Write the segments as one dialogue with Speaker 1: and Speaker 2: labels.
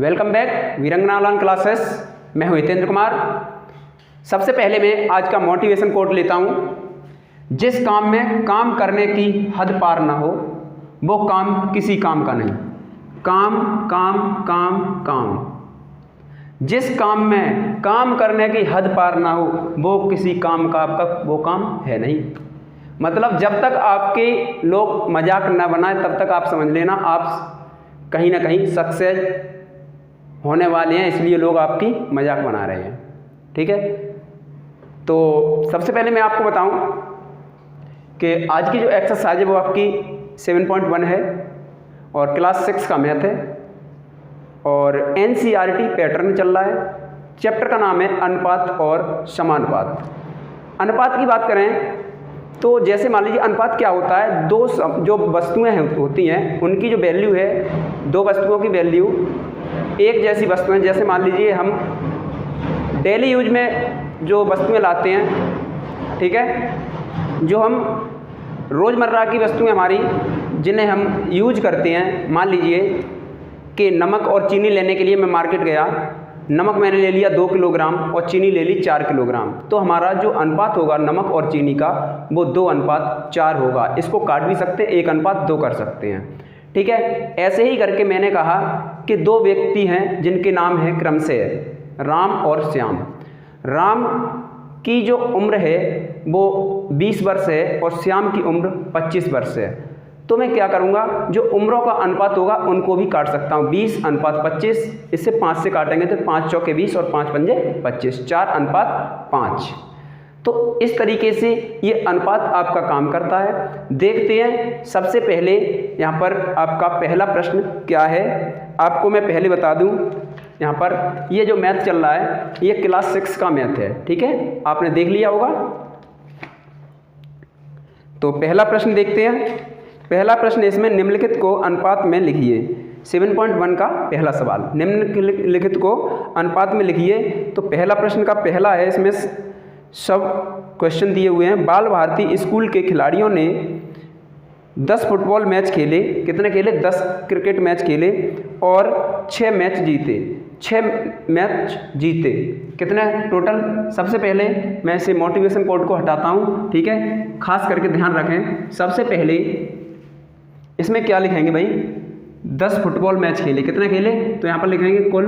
Speaker 1: Welcome back Veerangana online classes. मैं हूं हितेंद्र कुमार। सबसे पहले मैं आज का मोटिवेशन कोट लेता हूं। जिस काम में काम करने की हद पार ना हो वो काम किसी काम का नहीं। काम काम काम काम। जिस काम में काम करने की हद पार ना हो वो किसी काम का आपका वो काम है नहीं। मतलब जब तक आपके लोग मजाक न बनाए तब तक आप समझ लेना आप कहीं ना कहीं सक्सेस होने वाले हैं, इसलिए लोग आपकी मजाक बना रहे हैं। ठीक है, तो सबसे पहले मैं आपको बताऊं कि आज की जो एक्सरसाइज है वो आपकी 7.1 है और क्लास 6 का मैथ है और NCERT पैटर्न चल रहा है। चैप्टर का नाम है अनुपात और समानुपात। अनुपात की बात करें तो जैसे मान लीजिए अनुपात क्या होता है, दो जो वस्तुएं होती हैं उनकी जो वैल्यू है, दो वस्तुओं की वैल्यू एक जैसी वस्तुएं, जैसे मान लीजिए हम डेली यूज में जो वस्तुएं लाते हैं, ठीक है, जो हम रोज़मर्रा की वस्तुएं हमारी जिन्हें हम यूज करते हैं। मान लीजिए कि नमक और चीनी लेने के लिए मैं मार्केट गया, नमक मैंने ले लिया 2 किलोग्राम और चीनी ले ली 4 किलोग्राम, तो हमारा जो अनुपात होगा नमक और चीनी का वो 2:4 होगा। इसको काट भी सकते हैं, 1:2 कर सकते हैं। ठीक है, ऐसे ही करके मैंने कहा कि दो व्यक्ति हैं जिनके नाम है क्रमशः राम और श्याम। राम की जो उम्र है वो 20 वर्ष है और श्याम की उम्र 25 वर्ष है। तो मैं क्या करूँगा, जो उम्रों का अनुपात होगा उनको भी काट सकता हूँ। 20:25, इससे 5 से काटेंगे तो 5 चौके 20 और 5 पंजे 25, 4:5। तो इस तरीके से ये अनुपात आपका काम करता है। देखते हैं सबसे पहले यहाँ पर आपका पहला प्रश्न क्या है। आपको मैं पहले बता दूँ, यहाँ पर ये जो मैथ चल रहा है ये क्लास 6 का मैथ है। ठीक है, आपने देख लिया होगा। तो पहला प्रश्न देखते हैं। पहला प्रश्न इसमें निम्नलिखित को अनुपात में लिखिए। 7.1 का पहला सवाल, निम्नलिखित को अनुपात में लिखिए। तो पहला प्रश्न का पहला है, इसमें सब क्वेश्चन दिए हुए हैं। बाल भारती स्कूल के खिलाड़ियों ने 10 फुटबॉल मैच खेले। कितने खेले? 10 क्रिकेट मैच खेले और 6 मैच जीते। 6 मैच जीते कितने टोटल? सबसे पहले मैं इसे मोटिवेशन कोड को हटाता हूँ। ठीक है, खास करके ध्यान रखें। सबसे पहले इसमें क्या लिखेंगे भाई? 10 फुटबॉल मैच खेले। कितने खेले? तो यहाँ पर लिखेंगे कुल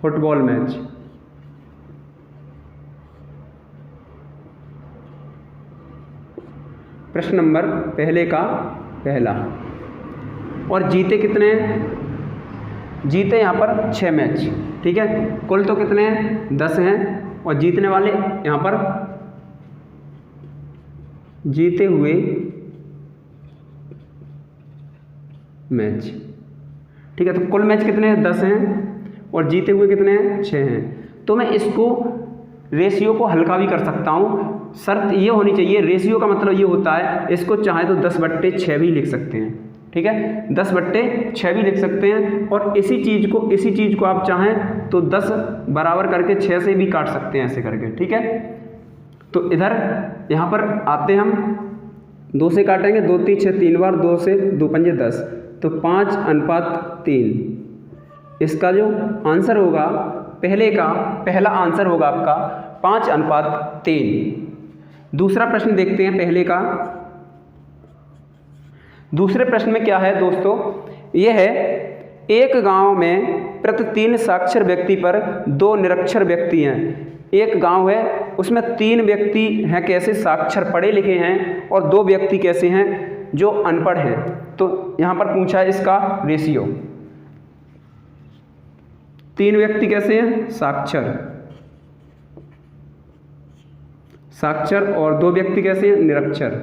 Speaker 1: फुटबॉल मैच। प्रश्न नंबर पहले का पहला। और जीते कितने हैं? जीते यहाँ पर 6 मैच। ठीक है, कुल तो कितने हैं? 10 हैं और जीतने वाले यहाँ पर जीते हुए मैच। ठीक है, तो कुल मैच कितने हैं? 10 हैं और जीते हुए कितने हैं? 6 हैं। तो मैं इसको रेशियो को हल्का भी कर सकता हूँ। शर्त ये होनी चाहिए, रेशियो का मतलब ये होता है इसको चाहे तो 10/6 भी लिख सकते हैं। ठीक है, 10/6 भी लिख सकते हैं और इसी चीज़ को आप चाहें तो 10 बराबर करके 6 से भी काट सकते हैं, ऐसे करके। ठीक है, तो इधर यहाँ पर आते हम 2 से काटेंगे, 2 3 6 3 बार, 2 से 2 पंजे 10, तो 5:3। इसका जो आंसर होगा पहला आंसर होगा आपका 5:3। दूसरा प्रश्न देखते हैं पहले का। दूसरे प्रश्न में क्या है दोस्तों? यह है, एक गांव में प्रति 3 साक्षर व्यक्ति पर 2 निरक्षर व्यक्ति हैं। एक गांव है उसमें 3 व्यक्ति हैं कैसे? साक्षर पढ़े लिखे हैं, और 2 व्यक्ति कैसे हैं? जो अनपढ़ हैं। तो यहाँ पर पूछा है इसका रेशियो। 3 व्यक्ति कैसे हैं? साक्षर और 2 व्यक्ति कैसे हैं? निरक्षर।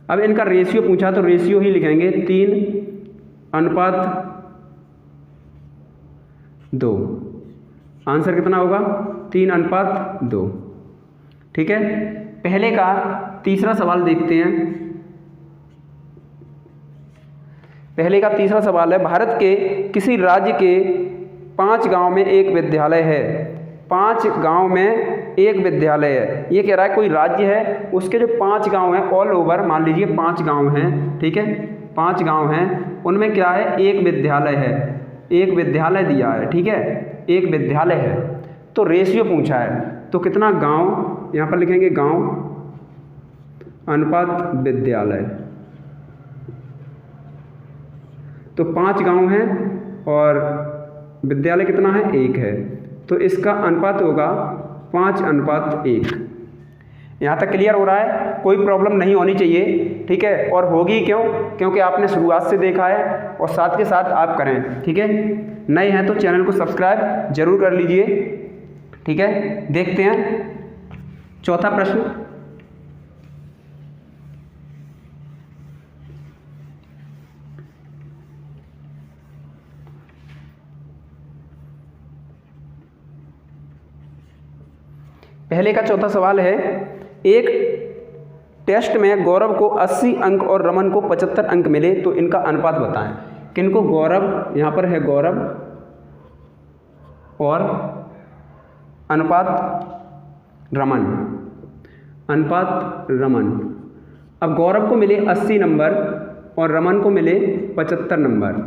Speaker 1: अब इनका रेशियो पूछा तो रेशियो ही लिखेंगे, 3:2। आंसर कितना होगा? 3:2। ठीक है, पहले का तीसरा सवाल देखते हैं। पहले का तीसरा सवाल है, भारत के किसी राज्य के 5 गांव में एक विद्यालय है। 5 गांव में एक विद्यालय है। ये कह रहा है कोई राज्य है, उसके जो 5 गांव हैं ऑल ओवर, मान लीजिए 5 गांव हैं, ठीक है, 5 गांव हैं, उनमें क्या है, एक विद्यालय है, एक विद्यालय दिया है, ठीक है, एक विद्यालय है। तो रेशियो पूछा है, तो कितना गांव, यहाँ पर लिखेंगे गांव अनुपात विद्यालय। तो 5 गांव हैं और विद्यालय कितना है, 1 है, तो इसका अनुपात होगा 5:1। यहाँ तक क्लियर हो रहा है, कोई प्रॉब्लम नहीं होनी चाहिए, ठीक है। और होगी क्यों, क्योंकि आपने शुरुआत से देखा है और साथ के साथ आप करें, ठीक है। नए हैं तो चैनल को सब्सक्राइब जरूर कर लीजिए, ठीक है। देखते हैं चौथा प्रश्न। पहले का चौथा सवाल है, एक टेस्ट में गौरव को 80 अंक और रमन को 75 अंक मिले तो इनका अनुपात बताएं। किनको, गौरव, यहाँ पर है गौरव और अनुपात रमन, अनुपात रमन। अब गौरव को मिले 80 नंबर और रमन को मिले 75 नंबर।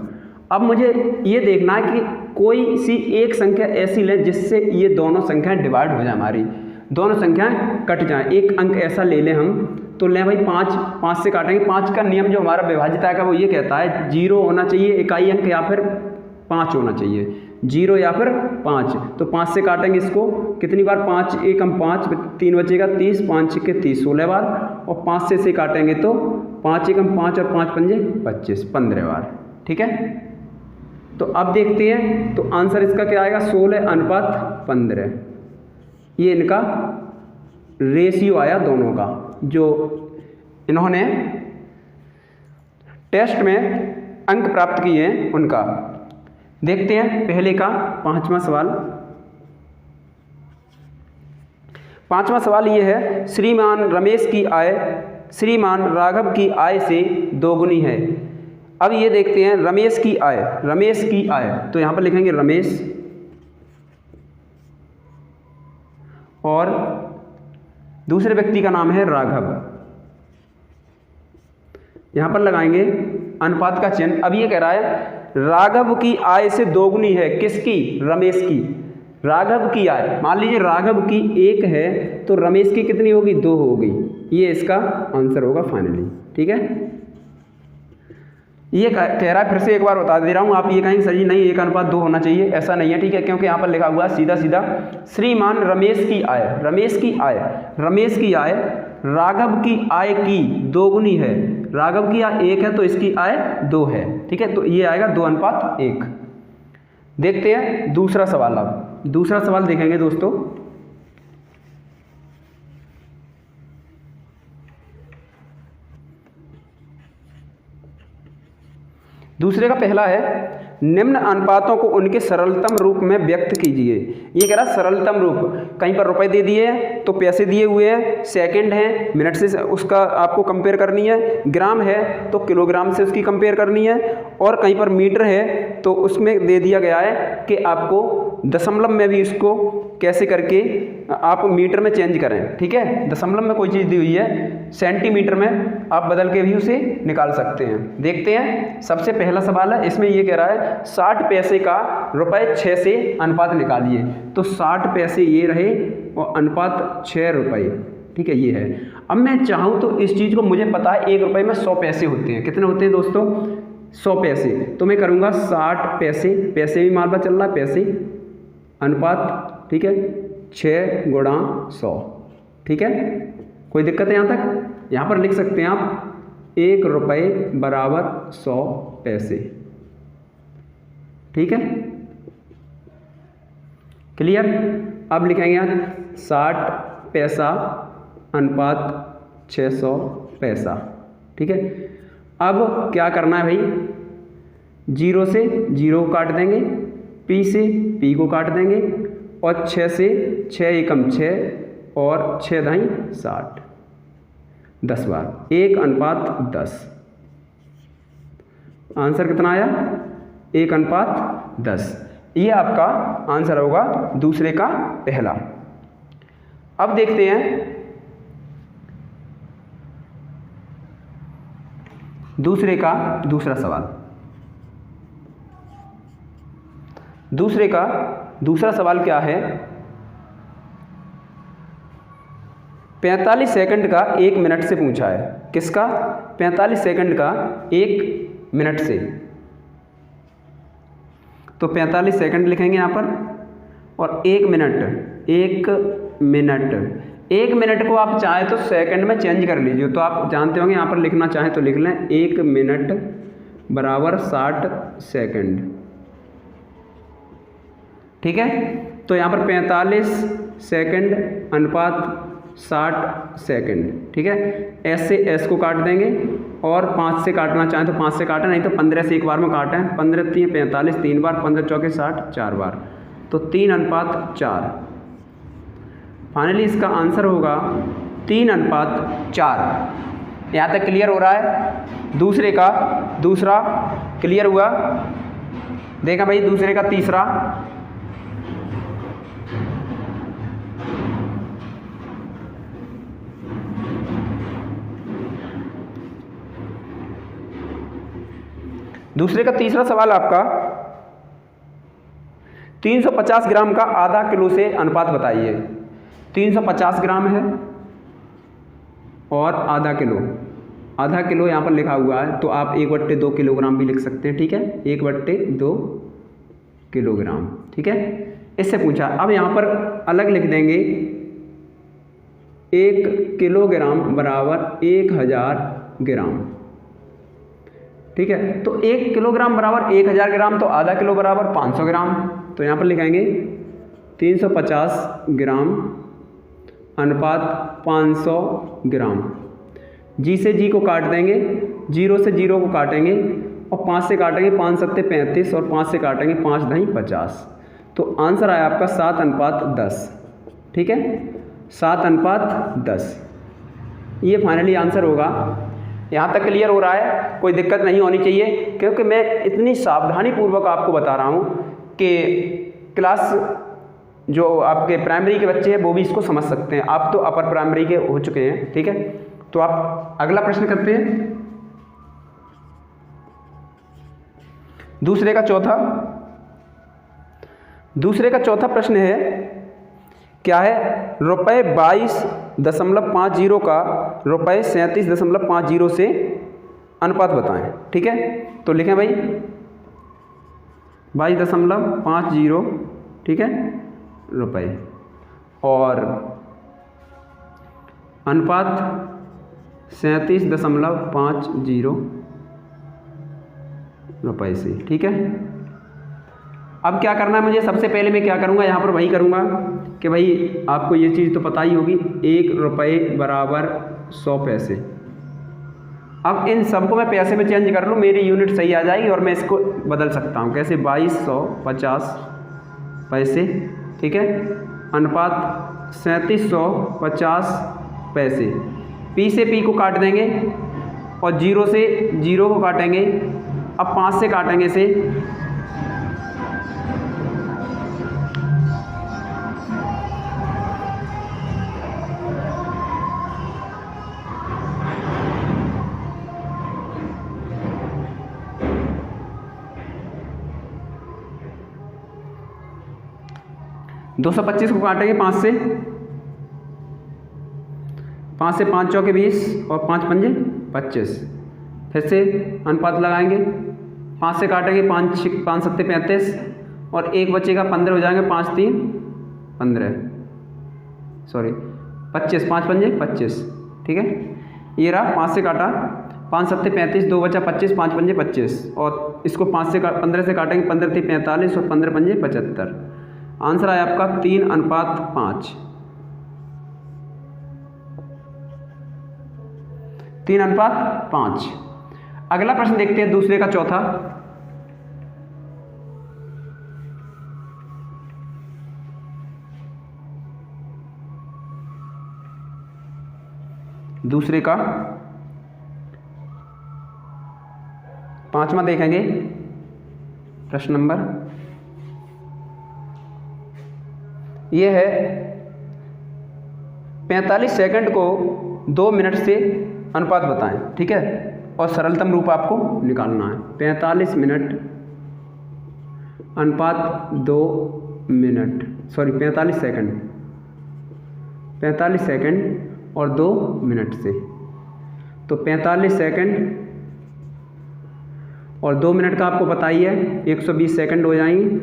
Speaker 1: अब मुझे ये देखना है कि कोई सी एक संख्या ऐसी लें जिससे ये दोनों संख्याएं डिवाइड हो जाए, हमारी दोनों संख्याएं कट जाएं। एक अंक ऐसा ले लें हम, तो लें भाई 5 से काटेंगे। 5 का नियम जो हमारा विभाज्यता का वो ये कहता है 0 होना चाहिए इकाई अंक या फिर 5 होना चाहिए, 0 या फिर 5। तो 5 से काटेंगे इसको, कितनी बार, 5 एकम 5, 3 बचेगा 30, 5 के 30, 16 बार। और 5 से काटेंगे तो 5 एकम 5 और 5 पंजे 25, 15 बार, ठीक है। तो अब देखते हैं, तो आंसर इसका क्या आएगा, 16:15। ये इनका रेशियो आया दोनों का, जो इन्होंने टेस्ट में अंक प्राप्त किए हैं उनका। देखते हैं पहले का 5वां सवाल। 5वां सवाल ये है, श्रीमान रमेश की आय श्रीमान राघव की आय से दोगुनी है। अब ये देखते हैं रमेश की आय, रमेश की आय, तो यहाँ पर लिखेंगे रमेश और दूसरे व्यक्ति का नाम है राघव, यहाँ पर लगाएंगे अनुपात का चिन्ह। अब ये कह रहा है राघव की आय से दोगुनी है, किसकी, रमेश की। राघव की आय, मान लीजिए राघव की 1 है तो रमेश की कितनी होगी, 2 होगी। ये इसका आंसर होगा फाइनली, ठीक है। ये कह रहा है, फिर से एक बार बता दे रहा हूँ, आप ये कहेंगे सर जी नहीं 1:2 होना चाहिए, ऐसा नहीं है, ठीक है, क्योंकि यहाँ पर लिखा हुआ है सीधा सीधा श्रीमान रमेश की आय, रमेश की आय, रमेश की आय राघव की आय की दोगुनी है। राघव की आय 1 है तो इसकी आय 2 है, ठीक है, तो ये आएगा 2:1। देखते हैं दूसरा सवाल। अब दूसरा सवाल देखेंगे दोस्तों। दूसरे का पहला है, निम्न अनुपातों को उनके सरलतम रूप में व्यक्त कीजिए। ये कह रहा सरलतम रूप, कहीं पर रुपए दे दिए हैं तो पैसे दिए हुए हैं, सेकंड है मिनट से उसका आपको कंपेयर करनी है, ग्राम है तो किलोग्राम से उसकी कंपेयर करनी है, और कहीं पर मीटर है तो उसमें दे दिया गया है कि आपको दशमलव में भी इसको कैसे करके आप मीटर में चेंज करें, ठीक है। दशमलव में कोई चीज़ दी हुई है, सेंटीमीटर में आप बदल के भी उसे निकाल सकते हैं। देखते हैं सबसे पहला सवाल है, इसमें ये कह रहा है 60 पैसे का ₹6 से अनुपात निकालिए। तो 60 पैसे ये रहे और अनुपात 6 रुपये, ठीक है, ये है। अब मैं चाहूँ तो इस चीज़ को, मुझे पता है 1 रुपये में 100 पैसे होते हैं, कितने होते हैं दोस्तों, 100 पैसे। तो मैं करूँगा 60 पैसे, पैसे भी मालवा चल रहा है, पैसे अनुपात, ठीक है, 6 गुणा 100, ठीक है। कोई दिक्कत है यहाँ तक? यहाँ पर लिख सकते हैं आप 1 रुपये बराबर 100 पैसे, ठीक है, क्लियर। अब लिखेंगे यहाँ 60 पैसा अनुपात 600 पैसा, ठीक है। अब क्या करना है भाई, 0 से 0 को काट देंगे, P से P को काट देंगे, और 6 से 6 एकम 6 और 6 दाई 60, 10 बार, 1:10। आंसर कितना आया, 1:10। ये आपका आंसर होगा दूसरे का पहला। अब देखते हैं दूसरे का दूसरा सवाल। दूसरे का दूसरा सवाल क्या है? 45 सेकंड का 1 मिनट से पूछा है। किसका? 45 सेकंड का 1 मिनट से। तो 45 सेकंड लिखेंगे यहाँ पर, और 1 मिनट, 1 मिनट को आप चाहे तो सेकंड में चेंज कर लीजिए। तो आप जानते होंगे यहाँ पर लिखना चाहें तो लिख लें 1 मिनट बराबर 60 सेकंड। ठीक है, तो यहाँ पर 45 सेकंड अनुपात 60 सेकंड। ठीक है, एस से एस को काट देंगे, और 5 से काटना चाहें तो 5 से काटें, नहीं तो 15 से एक बार में काटें। 15 3 45 3 बार, 15 चौके 60 4 बार, तो 3:4। फाइनली इसका आंसर होगा 3:4। यहाँ तक क्लियर हो रहा है? दूसरे का दूसरा क्लियर हुआ। देखा भाई दूसरे का तीसरा। दूसरे का तीसरा सवाल आपका 350 ग्राम का आधा किलो से अनुपात बताइए। 350 ग्राम है और आधा किलो। आधा किलो यहाँ पर लिखा हुआ है, तो आप 1/2 किलोग्राम भी लिख सकते हैं। ठीक है, 1/2 किलोग्राम। ठीक है, इससे पूछा। अब यहाँ पर अलग लिख देंगे 1 किलोग्राम बराबर 1000 ग्राम। ठीक है, तो 1 किलोग्राम बराबर 1000 ग्राम, तो आधा किलो बराबर 500 ग्राम। तो यहाँ पर लिखाएंगे 350 ग्राम अनुपात 500 ग्राम। जी से जी को काट देंगे, 0 से 0 को काटेंगे, और 5 से काटेंगे 5 7 35, और 5 से काटेंगे 5 10 50। तो आंसर आया आपका 7:10। ठीक है, 7:10 ये फाइनली आंसर होगा। यहाँ तक क्लियर हो रहा है? कोई दिक्कत नहीं होनी चाहिए, क्योंकि मैं इतनी सावधानी पूर्वक आपको बता रहा हूँ कि क्लास जो आपके प्राइमरी के बच्चे हैं वो भी इसको समझ सकते हैं। आप तो अपर प्राइमरी के हो चुके हैं। ठीक है, तो आप अगला प्रश्न करते हैं। दूसरे का चौथा प्रश्न है, क्या है? रुपये 22.50 का रुपये 37.50 से अनुपात बताएं। ठीक है, तो लिखें भाई 22.50। ठीक है, रुपये, और अनुपात 37.50 रुपये से। ठीक है, अब क्या करना है मुझे? सबसे पहले मैं क्या करूँगा, यहाँ पर वही करूँगा कि भाई आपको ये चीज़ तो पता ही होगी, 1 रुपये बराबर 100 पैसे। अब इन सबको मैं पैसे में चेंज कर लूँ, मेरी यूनिट सही आ जाएगी, और मैं इसको बदल सकता हूँ। कैसे? 2250 पैसे। ठीक है, अनुपात 3750 पैसे। पी से पी को काट देंगे, और 0 से 0 को काटेंगे। अब 5 से काटेंगे इसे, 225 को काटेंगे 5 से। 5 से 5 चौके 20, और 5 पंजे 25। फिर से अनुपात लगाएंगे, 5 से काटेंगे 5 7 35, और 1 बचेगा 15 हो जाएंगे। 5 3 15, सॉरी 25, 5 पंजे 25। ठीक है, ये रहा 5 से काटा, 5 7 35, 2 बचा 25, 5 पंजे 25, और इसको 5 से 15 से काटेंगे, 15 3 45, और 15 पंजे 75। आंसर आया आपका 3:5। 3:5। अगला प्रश्न देखते हैं, दूसरे का चौथा। दूसरे का 5वां देखेंगे, प्रश्न नंबर ये है 45 सेकंड को 2 मिनट से अनुपात बताएं, ठीक है, और सरलतम रूप आपको निकालना है। 45 मिनट अनुपात 2 मिनट, सॉरी 45 सेकंड, 45 सेकंड और 2 मिनट से, तो 45 सेकंड और 2 मिनट का आपको पता ही है 120 सेकंड हो जाएंगे।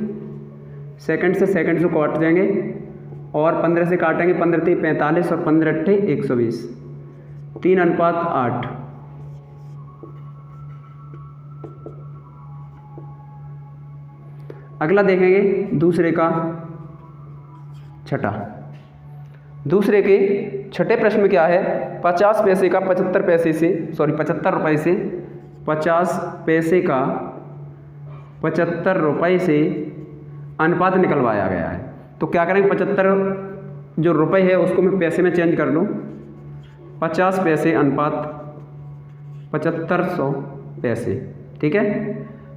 Speaker 1: सेकंड से काट जाएंगे और 15 से काटेंगे, 15 × 45 और 15 × 120, 3:8। अगला देखेंगे दूसरे का छठा। दूसरे के छठे प्रश्न में क्या है, 50 पैसे का 75 पैसे से, सॉरी 75 रुपये से, 50 पैसे का 75 रुपये से अनुपात निकलवाया गया है। तो क्या करेंगे, 75 जो रुपये है उसको मैं पैसे में चेंज कर लूँ, 50 पैसे अनुपात 7500 पैसे, ठीक है।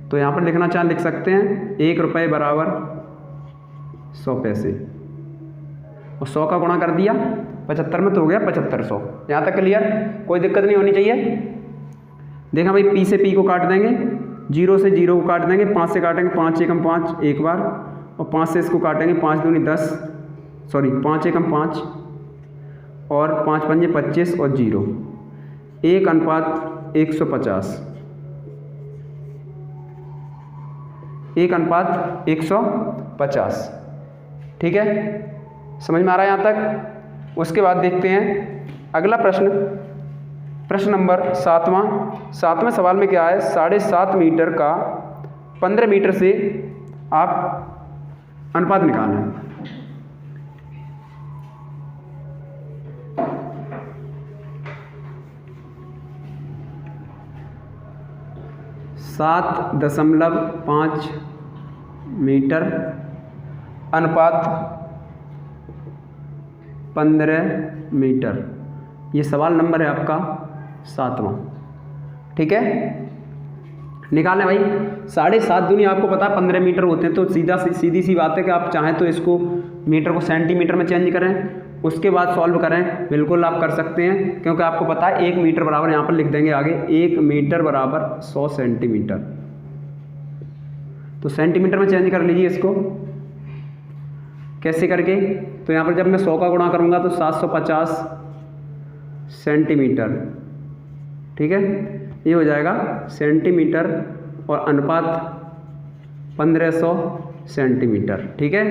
Speaker 1: तो यहाँ पर लिखना चाहें लिख सकते हैं 1 रुपये बराबर 100 पैसे, और 100 का गुणा कर दिया 75 में तो हो गया 7500। यहाँ तक क्लियर, कोई दिक्कत नहीं होनी चाहिए। देखा भाई, पी से पी को काट देंगे, 0 से 0 को काट देंगे, 5 से काटेंगे, 5 एकम 5 एक बार, और 5 से इसको काटेंगे, 5 दूनी 10, सॉरी 5 एकम 5 और 5 पंजे 25 और 0, 1:150, 1:150, ठीक है। समझ में आ रहा है यहाँ तक। उसके बाद देखते हैं अगला प्रश्न, प्रश्न नंबर 7वां सवाल में क्या है, 7.5 मीटर का 15 मीटर से आप अनुपात निकालना है। सात 7.5 मीटर अनुपात 15 मीटर, ये सवाल नंबर है आपका 7वां, ठीक है। निकालें भाई, 7.5 दूनी आपको पता है 15 मीटर होते हैं, तो सीधी सी बात है कि आप चाहें तो इसको मीटर को सेंटीमीटर में चेंज करें, उसके बाद सॉल्व करें, बिल्कुल आप कर सकते हैं, क्योंकि आपको पता है 1 मीटर बराबर, यहाँ पर लिख देंगे आगे 1 मीटर बराबर 100 सेंटीमीटर। तो सेंटीमीटर में चेंज कर लीजिए इसको, कैसे करके, तो यहाँ पर जब मैं 100 का गुणा करूँगा तो 750 सेंटीमीटर, ठीक है, ये हो जाएगा सेंटीमीटर, और अनुपात 1500 सेंटीमीटर, ठीक है।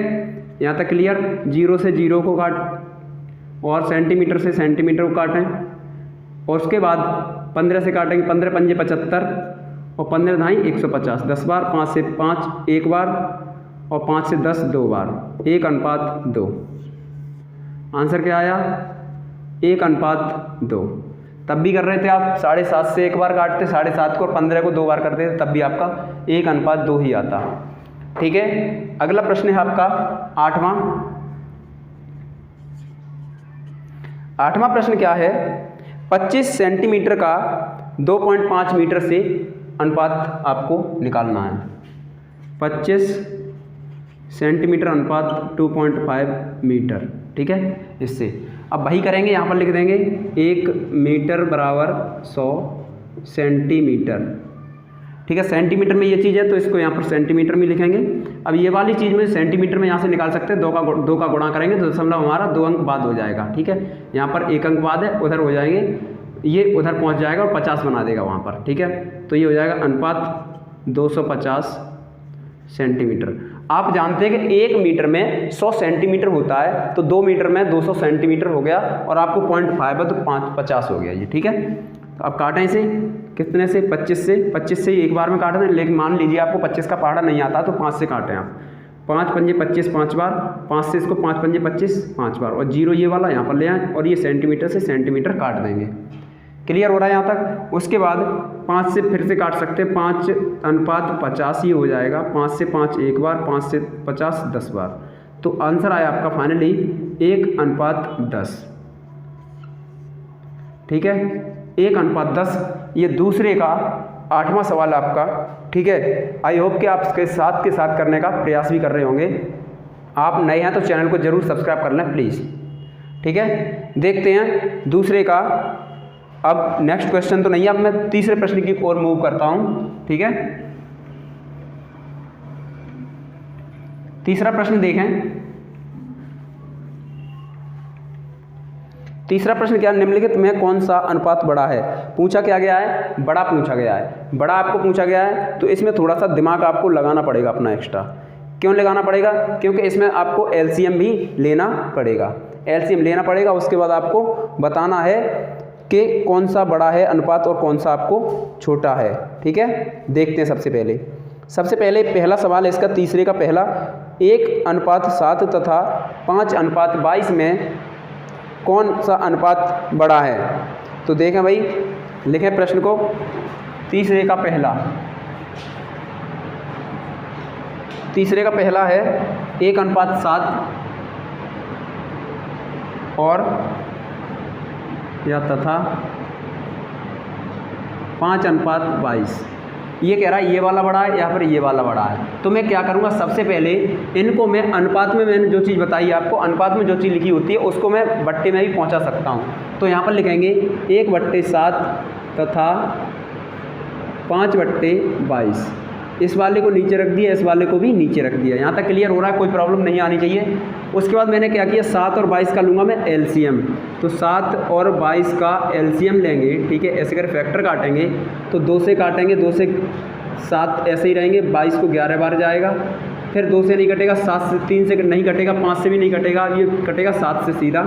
Speaker 1: यहाँ तक क्लियर। 0 से 0 को काट और सेंटीमीटर से सेंटीमीटर को काटें, और उसके बाद 15 से काटेंगे, 15 पंजे 75 और 15 ढाई 150, 10 बार, 5 से 5 एक बार और 5 से 10 2 बार, 1:2। आंसर क्या आया, 1:2। तब भी कर रहे थे आप 7.5 से एक बार काटते, 7.5 को और 15 को 2 बार करते थे, तब भी आपका 1:2 ही आता, ठीक है। अगला प्रश्न है आपका 8वां प्रश्न क्या है, 25 सेंटीमीटर का 2.5 मीटर से अनुपात आपको निकालना है। 25 सेंटीमीटर अनुपात 2.5 मीटर, ठीक है। इससे अब वही करेंगे, यहाँ पर लिख देंगे 1 मीटर बराबर 100 सेंटीमीटर, ठीक है। सेंटीमीटर में ये चीज़ है तो इसको यहाँ पर सेंटीमीटर में लिखेंगे। अब ये वाली चीज़ में सेंटीमीटर में यहाँ से निकाल सकते हैं, 2 का गुणा करेंगे तो दशमलव हमारा 2 अंक बाद हो जाएगा, ठीक है। यहाँ पर 1 अंक बाद है, उधर हो जाएंगे, ये उधर पहुँच जाएगा और 50 बना देगा वहाँ पर, ठीक है। तो ये हो जाएगा अनुपात 250 सेंटीमीटर। आप जानते हैं कि 1 मीटर में 100 सेंटीमीटर होता है, तो 2 मीटर में 200 सेंटीमीटर हो गया, और आपको 0.5 है तो 50 हो गया ये, ठीक है। तो अब काटें इसे कितने से, 25 से एक बार में काट दें, लेकिन मान लीजिए आपको 25 का पहाड़ा नहीं आता तो 5 से काटें आप, 5 पंजे 25 5 बार, 5 से इसको 5 पंजे 25 5 बार, और 0 ये वाला यहाँ पर ले आए, और ये सेंटीमीटर से सेंटीमीटर काट देंगे। क्लियर हो रहा है यहाँ तक। उसके बाद 5 से फिर से काट सकते हैं, 5:50 ही हो जाएगा, 5 से 5 एक बार, 5 से 50 10 बार। तो आंसर आया आपका फाइनली 1:10, ठीक है, 1:10। ये दूसरे का 8वां सवाल आपका, ठीक है। आई होप कि आप इसके साथ करने का प्रयास भी कर रहे होंगे। आप नए हैं तो चैनल को ज़रूर सब्सक्राइब कर लें प्लीज़। ठीक है, देखते हैं दूसरे का। अब नेक्स्ट क्वेश्चन तो नहीं है, अब मैं तीसरे प्रश्न की ओर मूव करता हूँ। ठीक है, तीसरा प्रश्न देखें। तीसरा प्रश्न क्या, निम्नलिखित में कौन सा अनुपात बड़ा है? पूछा क्या गया है? बड़ा पूछा गया है। बड़ा आपको पूछा गया है तो इसमें थोड़ा सा दिमाग आपको लगाना पड़ेगा अपना एक्स्ट्रा। क्यों लगाना पड़ेगा? क्योंकि इसमें आपको एलसीएम भी लेना पड़ेगा। एलसीएम लेना पड़ेगा, उसके बाद आपको बताना है कि कौन सा बड़ा है अनुपात और कौन सा आपको छोटा है। ठीक है, देखते हैं। सबसे पहले पहला सवाल है इसका, तीसरे का पहला, 1:7 तथा 5:22 में कौन सा अनुपात बड़ा है? तो देखें भाई, लिखें प्रश्न को। तीसरे का पहला है 1:7 और या तथा 5:22। ये कह रहा है ये वाला बड़ा है, यहाँ पर ये वाला बड़ा है। तो मैं क्या करूँगा, सबसे पहले इनको मैं अनुपात में, मैंने जो चीज़ बताई आपको, अनुपात में जो चीज़ लिखी होती है उसको मैं बट्टे में भी पहुँचा सकता हूँ। तो यहाँ पर लिखेंगे 1/7 तथा 5/22। इस वाले को नीचे रख दिया, इस वाले को भी नीचे रख दिया। यहाँ तक क्लियर हो रहा है, कोई प्रॉब्लम नहीं आनी चाहिए। उसके बाद मैंने क्या किया, 7 और 22 का लूँगा मैं एलसीएम। तो 7 और 22 का एलसीएम लेंगे। ठीक है, ऐसे कर फैक्टर काटेंगे तो 2 से काटेंगे, 2 से 7 ऐसे ही रहेंगे, 22 को 11 बार जाएगा। फिर 2 से नहीं कटेगा, 7 से 3 से नहीं कटेगा, 5 से भी नहीं कटेगा, ये कटेगा 7 से सीधा।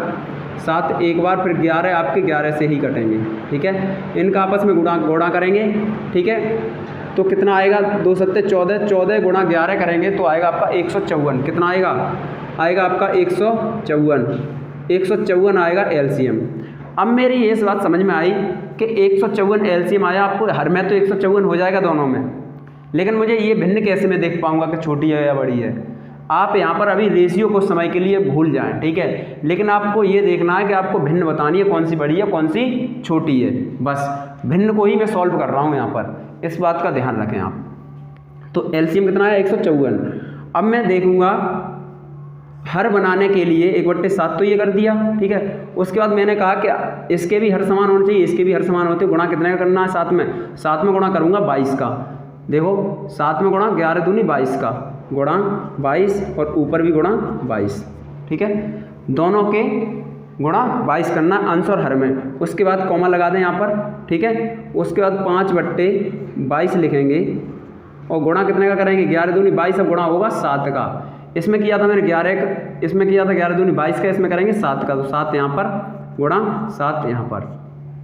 Speaker 1: 7 एक बार, फिर 11 आपके 11 से ही कटेंगे। ठीक है, इनका आपस में गुणा करेंगे। ठीक है, तो कितना आएगा, 2 7 14, 14 गुणा 11 करेंगे तो आएगा आपका 154। कितना आएगा आपका 154 आएगा एलसीएम। अब मेरी ये बात समझ में आई कि 154 एलसीएम आया, आपको हर में तो 154 हो जाएगा दोनों में, लेकिन मुझे ये भिन्न कैसे मैं देख पाऊंगा कि छोटी है या बड़ी है? आप यहाँ पर अभी रेशियो को समय के लिए भूल जाएं। ठीक है, लेकिन आपको ये देखना है कि आपको भिन्न बतानी है, कौन सी बड़ी है कौन सी छोटी है। बस भिन्न को ही मैं सॉल्व कर रहा हूँ यहाँ पर, इस बात का ध्यान रखें आप। तो एलसीएम कितना है, 154। अब मैं देखूंगा हर बनाने के लिए 1/7 तो ये कर दिया। ठीक है, उसके बाद मैंने कहा कि इसके भी हर समान होने चाहिए, इसके भी हर समान होते। गुणा कितने का करना है? 7 में गुणा करूंगा 22 का। देखो 7 में गुणा 11 दूनी 22 का, गुणा 22 और ऊपर भी गुणा 22। ठीक है, दोनों के गुणा 22 करना अंश और हर में। उसके बाद कॉमा लगा दें यहाँ पर। ठीक है, उसके बाद 5/22 लिखेंगे और गुणा कितने का करेंगे? 11 दूनी 22। अब गुणा होगा 7 का। इसमें किया था मैंने 11 का, इसमें किया था 11 दूनी 22 का, इसमें करेंगे 7 का। तो 7 यहाँ पर गुणा 7 यहाँ पर।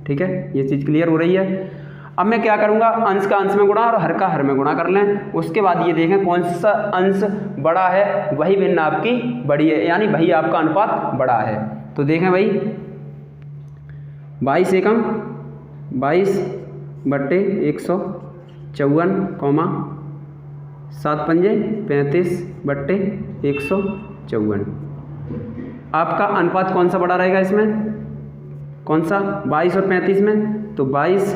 Speaker 1: ठीक है, ये चीज़ क्लियर हो रही है। अब मैं क्या करूँगा, अंश का अंश में गुणा और हर का हर में गुणा कर लें। उसके बाद ये देखें कौन सा अंश बड़ा है, वही भिन्न आपकी बड़ी है, यानी वही आपका अनुपात बड़ा है। तो देखें भाई, 22 एकम 22/154, 7 पंजे 35/154। आपका अनुपात कौन सा बड़ा रहेगा इसमें? कौन सा? 22 और 35 में। तो 22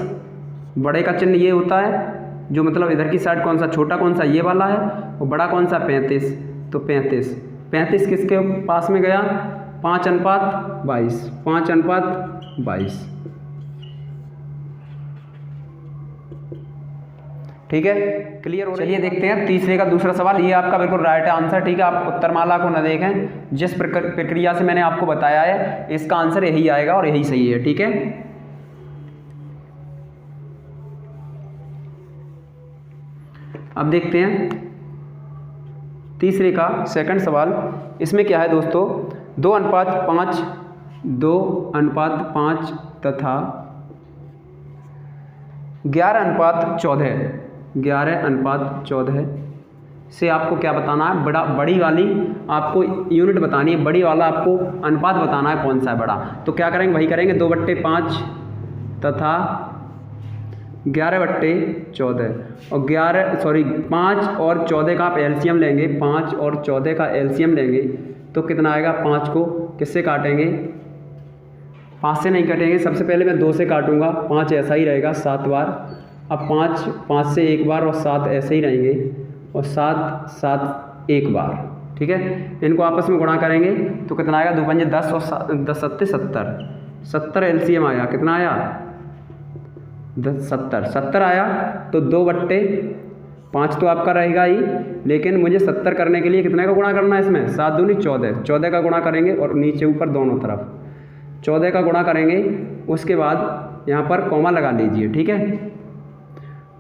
Speaker 1: बड़े का चिन्ह ये होता है, जो मतलब इधर की साइड कौन सा छोटा, कौन सा ये वाला है, और बड़ा कौन सा 35। तो 35 किसके पास में गया? 5:22। 5:22। ठीक है, क्लियर हो? चलिए देखते हैं तीसरे का दूसरा सवाल। ये आपका बिल्कुल राइट आंसर। ठीक है, आप उत्तरमाला को न देखें, जिस प्रक्रिया से मैंने आपको बताया है इसका आंसर यही आएगा और यही सही है। ठीक है, अब देखते हैं तीसरे का सेकंड सवाल। इसमें क्या है दोस्तों, 2:5 तथा 11:14 से आपको क्या बताना है? बड़ी वाली आपको यूनिट बतानी है, बड़ी वाला आपको अनुपात बताना है कौन सा है बड़ा। तो क्या करेंगे, वही करेंगे। 2/5 तथा 11/14 और 5 और 14 का आप एलसीएम लेंगे। 5 और 14 का एलसीएम लेंगे तो कितना आएगा? 5 को किससे काटेंगे? 5 से नहीं कटेंगे। सबसे पहले मैं 2 से काटूंगा, 5 ऐसा ही रहेगा 7 बार। अब 5 से एक बार और 7 ऐसे ही रहेंगे, और 7 एक बार। ठीक है। इनको आपस में गुणा करेंगे तो कितना आएगा, 2 पंजे 10 और 10 सत्ते 70, 70 एलसीएम आया, कितना आया 70 आया। तो 2/5 तो आपका रहेगा ही, लेकिन मुझे 70 करने के लिए कितने का गुणा करना है इसमें, 7 दूनी 14, 14 का गुणा करेंगे और नीचे ऊपर दोनों तरफ 14 का गुणा करेंगे। उसके बाद यहाँ पर कॉमा लगा लीजिए, ठीक है।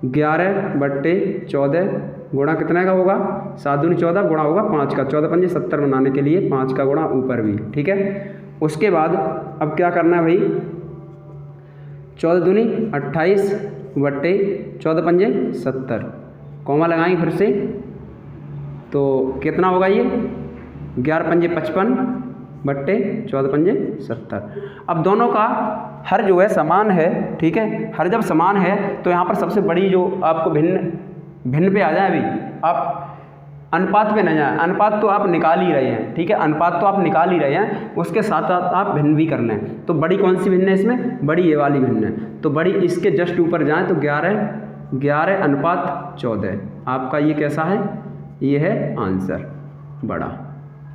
Speaker 1: 11/14 गुणा कितने का होगा, 7 दूनी 14 गुणा होगा 5 का, 14 पंजे 70 बनाने के लिए 5 का गुणा ऊपर भी, ठीक है। उसके बाद अब क्या करना है भाई, 14 दूनी 28/14 पंजे 70, कॉमा लगाएंगे फिर से, तो कितना होगा ये 11 पंजे 55/14 पंजे 70। अब दोनों का हर जो है समान है, ठीक है। हर जब समान है तो यहाँ पर सबसे बड़ी जो आपको भिन्न पे आ जाए, अभी आप अनुपात पे न जाए, अनुपात तो आप निकाल ही रहे हैं, ठीक है। अनुपात तो आप निकाल ही रहे हैं, उसके साथ साथ आप भिन्न भी कर लें। तो बड़ी कौन सी भिन्न है इसमें, बड़ी ये वाली भिन्न है, तो बड़ी इसके जस्ट ऊपर जाएँ तो 11:14 आपका ये कैसा है, ये है आंसर बड़ा,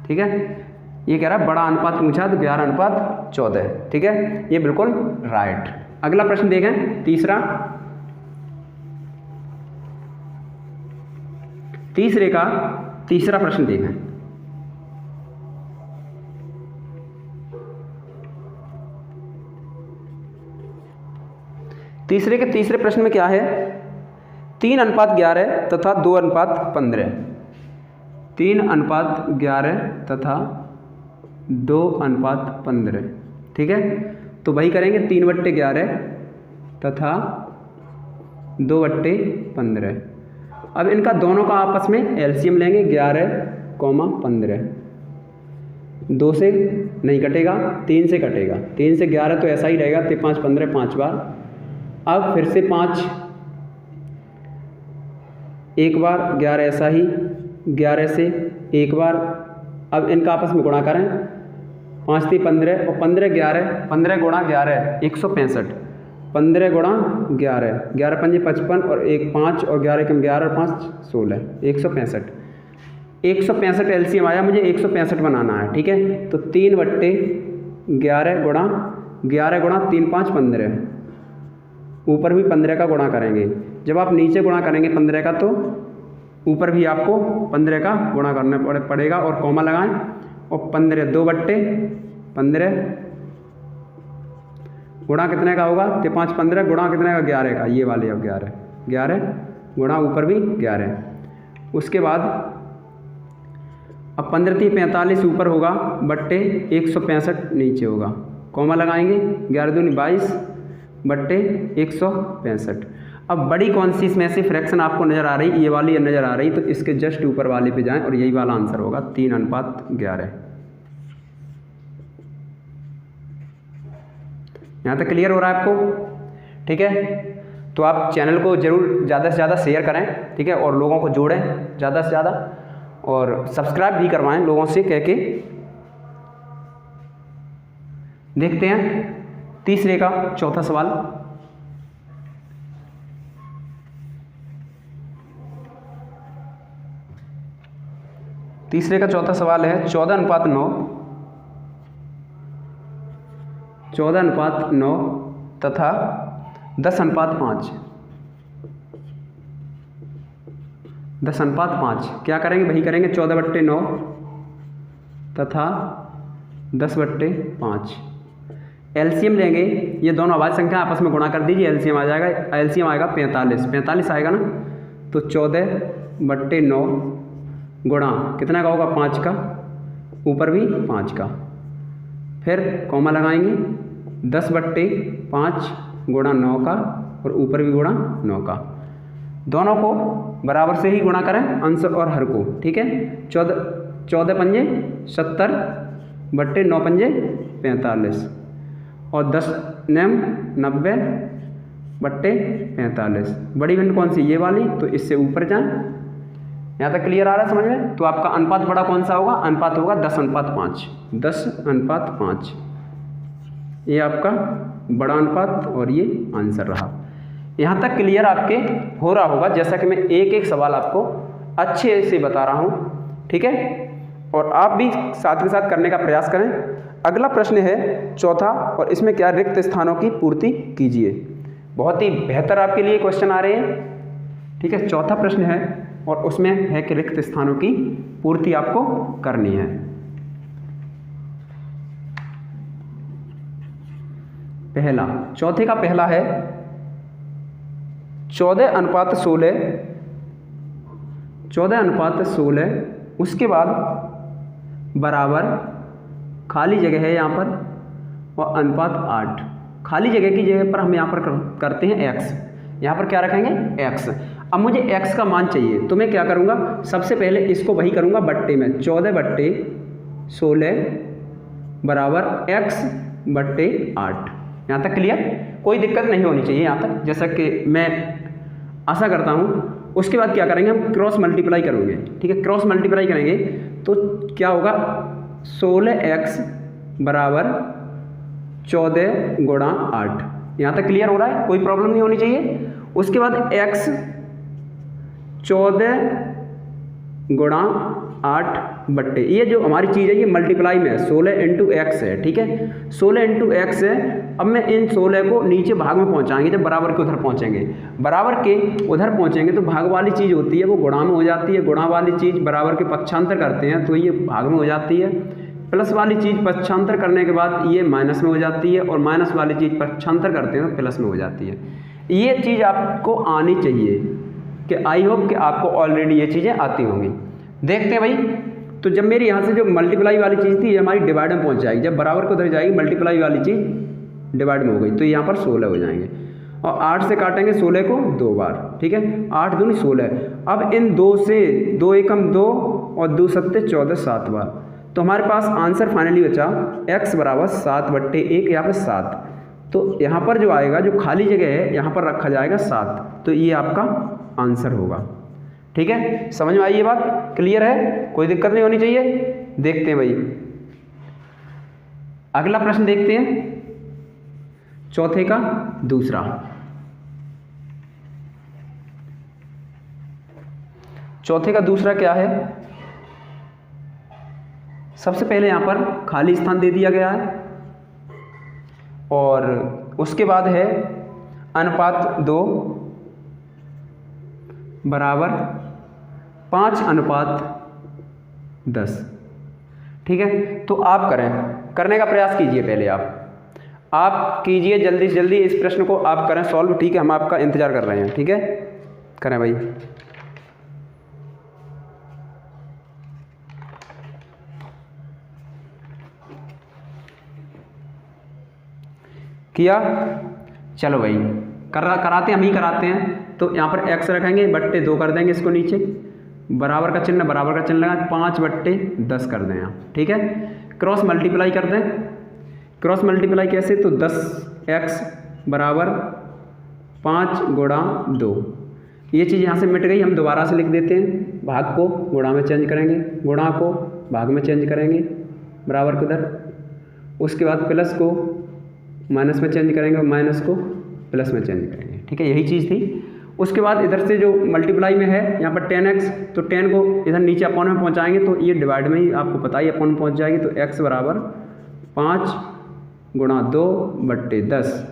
Speaker 1: ठीक है। ये कह रहा है बड़ा अनुपात पूछा तो 11:14, ठीक है, ये बिल्कुल राइट। अगला प्रश्न देखें, तीसरे का तीसरा प्रश्न देखें। तीसरे के तीसरे प्रश्न में क्या है, 3:11 तथा 2:15, 3:11 तथा 2:15, ठीक है। तो वही करेंगे 3/11 तथा 2/15। अब इनका दोनों का आपस में एलसीएम लेंगे, 11,15, 2 से नहीं कटेगा, 3 से कटेगा, 3 से 11 तो ऐसा ही रहेगा, 3 5 15 5 बार। अब फिर से 5 एक बार, 11 ऐसा ही, 11 से एक बार। अब इनका आपस में गुणा करें, 5 3 15 और 15 11, 15 गुणा 11 165, 15 गुणा 11, 11 पंजे 55 और 1 5 और 11 कम 11 और 5 16, 165, 165 एलसीएम आया, मुझे 165 बनाना है, ठीक है। तो 3/11 गुणा 11 गुणा 3 5 15, ऊपर भी 15 का गुणा करेंगे। जब आप नीचे गुणा करेंगे 15 का तो ऊपर भी आपको 15 का गुणा करना पड़ेगा और कॉमा लगाएं, और 15 2/15 गुणा कितने का होगा, 3 5 15 गुणा कितने का 11 का, ये वाले अब 11 गुणा ऊपर भी 11। उसके बाद अब 15 3 45 ऊपर होगा बट्टे 165 नीचे होगा, कॉमा लगाएंगे, 11 दूनी 22 बट्टे 165। अब बड़ी कौन सी इसमें से फ्रैक्शन आपको नज़र आ रही, ये वाली नज़र आ रही, तो इसके जस्ट ऊपर वाले पे जाएं और यही वाला आंसर होगा 3:11। यहाँ तक क्लियर हो रहा है आपको, ठीक है। तो आप चैनल को जरूर ज़्यादा से ज़्यादा शेयर करें, ठीक है, और लोगों को जोड़ें ज़्यादा से ज़्यादा, और सब्सक्राइब भी करवाएं लोगों से कह के। देखते हैं तीसरे का चौथा सवाल। तीसरे का चौथा सवाल है 14:9 तथा 10:5, 10:5 क्या करेंगे, वही करेंगे 14/9 तथा 10/5। एलसीएम लेंगे, ये दोनों अभाज्य संख्या आपस में गुणा कर दीजिए, एलसीएम आ जाएगा, एलसीएम आएगा 45 आएगा ना, तो 14/9 गुणा कितना का होगा 5 का, ऊपर भी 5 का, फिर कॉमा लगाएंगे 10/5 गुणा 9 का और ऊपर भी गुणा 9 का। दोनों को बराबर से ही गुणा करें, अंश और हर को, ठीक है। 14 पंजे 70 बट्टे 9 पंजे 45 और 10 9 90 बट्टे 45। बड़ी भिन्न कौन सी, ये वाली, तो इससे ऊपर जाएं। यहाँ तक क्लियर आ रहा है समझ में। तो आपका अनुपात बड़ा कौन सा होगा, अनुपात होगा 10:5, 10:5, ये आपका बड़ा अनुपात और ये आंसर रहा। यहाँ तक क्लियर आपके हो रहा होगा, जैसा कि मैं एक एक सवाल आपको अच्छे से बता रहा हूँ, ठीक है। और आप भी साथ के साथ करने का प्रयास करें। अगला प्रश्न है चौथा, और इसमें क्या रिक्त स्थानों की पूर्ति कीजिए। बहुत ही बेहतर आपके लिए क्वेश्चन आ रहे हैं। ठीक है, चौथा प्रश्न है और उसमें है कि रिक्त स्थानों की पूर्ति आपको करनी है। पहला, चौथे का पहला है 14:16, उसके बाद बराबर खाली जगह है यहाँ पर और अनुपात 8। खाली जगह की जगह पर हम यहाँ पर करते हैं x, यहाँ पर क्या रखेंगे x। अब मुझे x का मान चाहिए तो मैं क्या करूँगा, सबसे पहले इसको वही करूँगा बट्टे में, 14/16 बराबर x/8। यहाँ तक क्लियर, कोई दिक्कत नहीं होनी चाहिए यहाँ तक, जैसा कि मैं आशा करता हूँ। उसके बाद क्या करेंगे, हम क्रॉस मल्टीप्लाई करेंगे। ठीक है, क्रॉस मल्टीप्लाई करेंगे तो क्या होगा, 16x बराबर 14 गुणा 8। यहाँ तक क्लियर हो रहा है, कोई प्रॉब्लम नहीं होनी चाहिए। उसके बाद x 14 गुणा 8 बट्टे, ये जो हमारी चीज़ है ये मल्टीप्लाई में है, 16 × x है। ठीक है, 16 × x है। अब मैं इन 16 को नीचे भाग में पहुंचाएंगे, जब बराबर के उधर पहुंचेंगे, बराबर के उधर पहुंचेंगे तो भाग वाली चीज़ होती है वो गुणा में हो जाती है, गुणा वाली चीज़ बराबर के पक्षांतर करते हैं तो ये भाग में हो जाती है, प्लस वाली चीज़ पक्षांतर करने के बाद ये माइनस में हो जाती है, और माइनस वाली चीज़ पक्षांतर करते हैं तो प्लस में हो जाती है। ये चीज़ आपको आनी चाहिए, कि आई होप कि आपको ऑलरेडी ये चीज़ें आती होंगी। देखते हैं भाई, तो जब मेरी यहाँ से जो मल्टीप्लाई वाली चीज़ थी ये हमारी डिवाइड में पहुँच जाएगी, जब बराबर को उधर जाएगी मल्टीप्लाई वाली चीज़ डिवाइड में हो गई तो यहाँ पर 16 हो जाएंगे, और 8 से काटेंगे 16 को 2 बार। ठीक है, 8 दूनी 16। अब इन 2 से 2 एकम 2 और 2 सत्ते 14, 7 बार। तो हमारे पास आंसर फाइनली बचा x बराबर 7/1, यहाँ पर 7। तो यहाँ पर जो आएगा, जो खाली जगह है यहाँ पर रखा जाएगा 7, तो ये आपका आंसर होगा। ठीक है, समझ में आई ये बात, क्लियर है, कोई दिक्कत नहीं होनी चाहिए। देखते हैं भाई अगला प्रश्न, देखते हैं चौथे का दूसरा। चौथे का दूसरा क्या है, सबसे पहले यहाँ पर खाली स्थान दे दिया गया है और उसके बाद है अनुपात 2 बराबर 5:10। ठीक है, तो आप करने का प्रयास कीजिए, पहले आप कीजिए जल्दी से जल्दी इस प्रश्न को आप करें सॉल्व। ठीक है, हम आपका इंतज़ार कर रहे हैं। ठीक है, करें भाई। किया, चलो भाई कराते हम ही कराते हैं। तो यहाँ पर x रखेंगे, बट्टे 2 कर देंगे, इसको नीचे बराबर का चिन्ह लगा 5/10 कर दें यहाँ। ठीक है, क्रॉस मल्टीप्लाई कर दें। क्रॉस मल्टीप्लाई कैसे, तो 10x बराबर 5 गुणा 2। ये चीज़ यहाँ से मिट गई, हम दोबारा से लिख देते हैं। भाग को गुणा में चेंज करेंगे, गुणा को भाग में चेंज करेंगे, बराबर को उधर। उसके बाद प्लस को माइनस में चेंज करेंगे, माइनस को प्लस में चेंज करेंगे। ठीक है, यही चीज़ थी। उसके बाद इधर से जो मल्टीप्लाई में है यहाँ पर 10x, तो 10 को इधर नीचे अपॉन में पहुँचाएंगे तो ये डिवाइड में ही आपको पता ही अपॉन में पहुँच जाएगी। तो x बराबर 5 गुणा 2/10,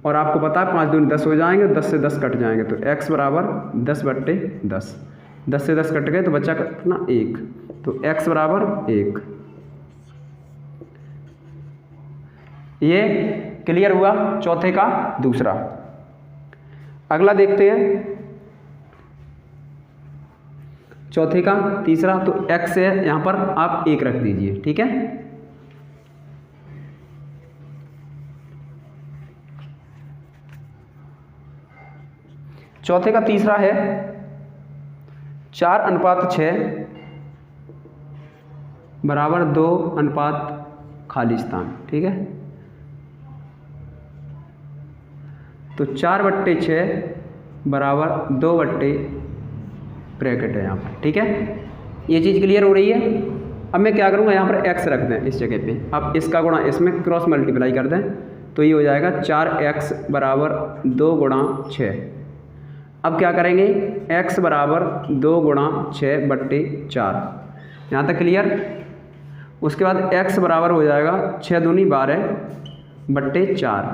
Speaker 1: और आपको पता है 5 दूनी 10 हो जाएंगे, 10 से 10 कट जाएंगे, तो x बराबर 10/10। 10 से 10 कट गए तो बच्चा कितना 1, तो x बराबर 1। ये क्लियर हुआ चौथे का दूसरा। अगला देखते हैं चौथे का तीसरा। तो x है, यहाँ पर आप 1 रख दीजिए। ठीक है, चौथे का तीसरा है 4:6 बराबर 2 अनुपात खाली स्थान। ठीक है, तो 4/6 बराबर 2 ब्रैकेट है यहाँ पर। ठीक है, ये चीज़ क्लियर हो रही है। अब मैं क्या करूँगा, यहाँ पर x रख दें इस जगह पे। अब इसका गुणा इसमें क्रॉस मल्टीप्लाई कर दें तो ये हो जाएगा 4x बराबर 2 गुणा 6। अब क्या करेंगे, x बराबर 2 गुणा 6/4। यहाँ तक क्लियर। उसके बाद x बराबर हो जाएगा 6 दूनी 12 बट्टे 4,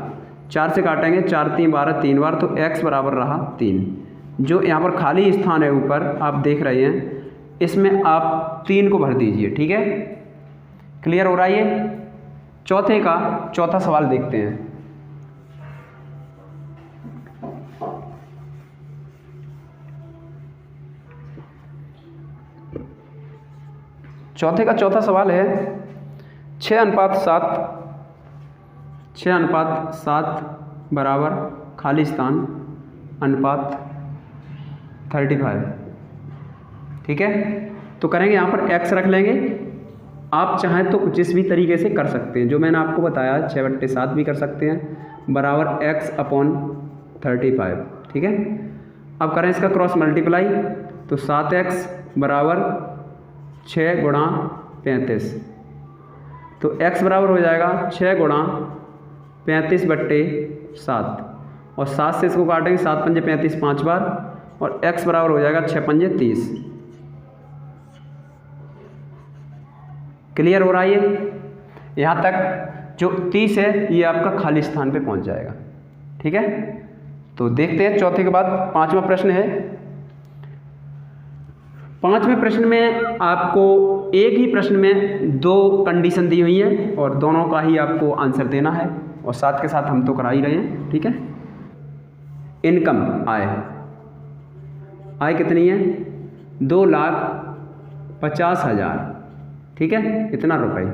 Speaker 1: 4 से काटेंगे 4 3 12 3 बार, तो x बराबर रहा 3। जो यहाँ पर खाली स्थान है ऊपर आप देख रहे हैं, इसमें आप 3 को भर दीजिए। ठीक है, क्लियर हो रहा है ये। चौथे का चौथा सवाल देखते हैं। चौथे का चौथा सवाल है 6:7 बराबर खाली स्थान अनुपात 35। ठीक है, तो करेंगे यहाँ पर x रख लेंगे। आप चाहें तो जिस भी तरीके से कर सकते हैं, जो मैंने आपको बताया 6/7 भी कर सकते हैं, बराबर x/35। ठीक है, अब करें इसका क्रॉस मल्टीप्लाई, तो 7x बराबर 6 गुणा 35, तो x बराबर हो जाएगा 6 गुणा 35 बट्टे 7, और 7 से इसको काटेंगे 7 पंजे 35 5 बार, और x बराबर हो जाएगा 6 पंजे 30। क्लियर हो रहा है ये। यहाँ तक जो 30 है ये आपका खाली स्थान पे पहुँच जाएगा। ठीक है, तो देखते हैं चौथे के बाद पांचवा प्रश्न है। पांचवें प्रश्न में आपको एक ही प्रश्न में 2 कंडीशन दी हुई है और दोनों का ही आपको आंसर देना है, और साथ के साथ हम तो करा ही रहे हैं। ठीक है, इनकम आय कितनी है? 2,50,000। ठीक है, इतना रुपए।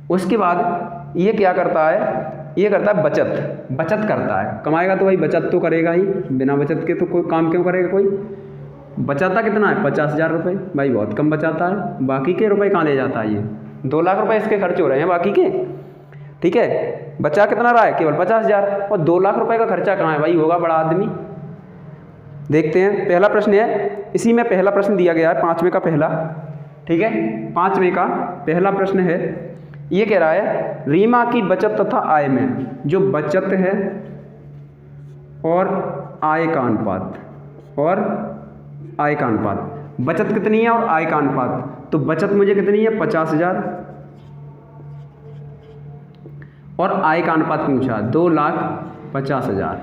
Speaker 1: उसके बाद ये क्या करता है? ये करता है बचत करता है। कमाएगा तो भाई बचत तो करेगा ही, बिना बचत के तो कोई काम क्यों करेगा कोई। बचाता कितना है? 50,000 रुपये। भाई बहुत कम बचाता है, बाकी के रुपए कहाँ ले जाता है ये? 2 लाख रुपए इसके खर्च हो रहे हैं बाकी के। ठीक है, बचा कितना रहा है? केवल 50,000, और 2 लाख रुपए का खर्चा कहाँ है भाई? होगा बड़ा आदमी। देखते हैं, पहला प्रश्न है, इसी में पहला प्रश्न दिया गया है, पांचवें का पहला। ठीक है, पांचवें का पहला प्रश्न है, ये कह रहा है रीमा की बचत तथा आय में, जो बचत है और आय का अनुपात, बचत कितनी है और आय का अनुपात। तो बचत मुझे कितनी है? 50,000, और आय का अनुपात पूछा 2,50,000।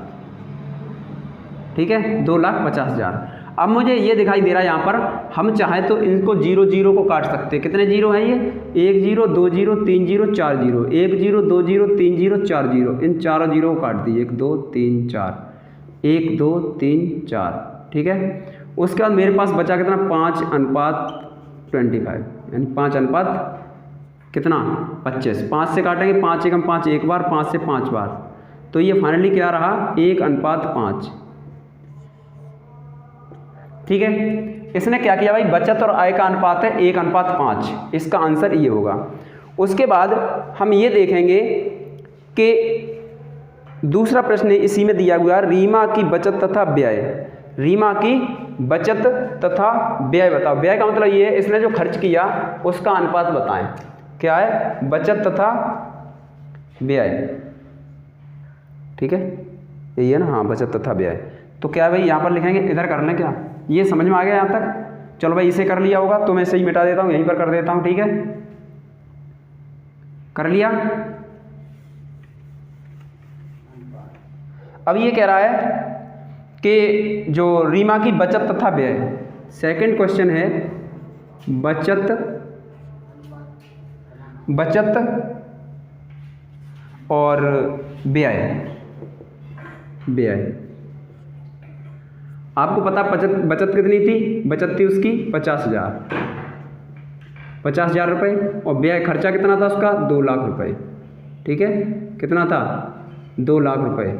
Speaker 1: ठीक है, 2,50,000। अब मुझे ये दिखाई दे रहा है यहाँ पर, हम चाहें तो इनको 0 0 को काट सकते हैं। कितने जीरो हैं ये? 1 0 2 0 3 0 4 0, 1 0 2 0 3 0 4 0। इन चारों जीरो को काट दिए, 1 2 3 4, 1 2 3 4। ठीक है, उसके बाद मेरे पास बचा कितना? 5:25, यानी 5 कितना? 25। 5 से काटेंगे, 5 एकम 5 एक बार, 5 से 5 बार, तो ये फाइनली क्या रहा? 1:5। ठीक है, इसने क्या किया भाई? बचत और आय का अनुपात है 1:5, इसका आंसर ये होगा। उसके बाद हम ये देखेंगे कि दूसरा प्रश्न इसी में दिया हुआ है, रीमा की बचत तथा व्यय। रीमा की बचत तथा व्यय बताओ। व्यय का मतलब ये है, इसने जो खर्च किया उसका अनुपात बताएं। क्या है? बचत तथा व्यय। ठीक है, यही है ना? हाँ, बचत तथा व्यय। तो क्या भाई यहाँ पर लिखेंगे, इधर कर लें क्या? ये समझ में आ गया यहाँ तक? चलो भाई, इसे कर लिया होगा तो मैं इसे ही मिटा देता हूँ, यहीं पर कर देता हूँ। ठीक है, कर लिया। अब ये कह रहा है कि जो रीमा की बचत तथा व्यय, सेकंड क्वेश्चन है, बचत और व्यय। आपको पता बचत कितनी थी? बचत थी उसकी 50,000 रुपये, और व्यय खर्चा कितना था उसका? 2 लाख रुपए। ठीक है, कितना था? 2 लाख रुपए।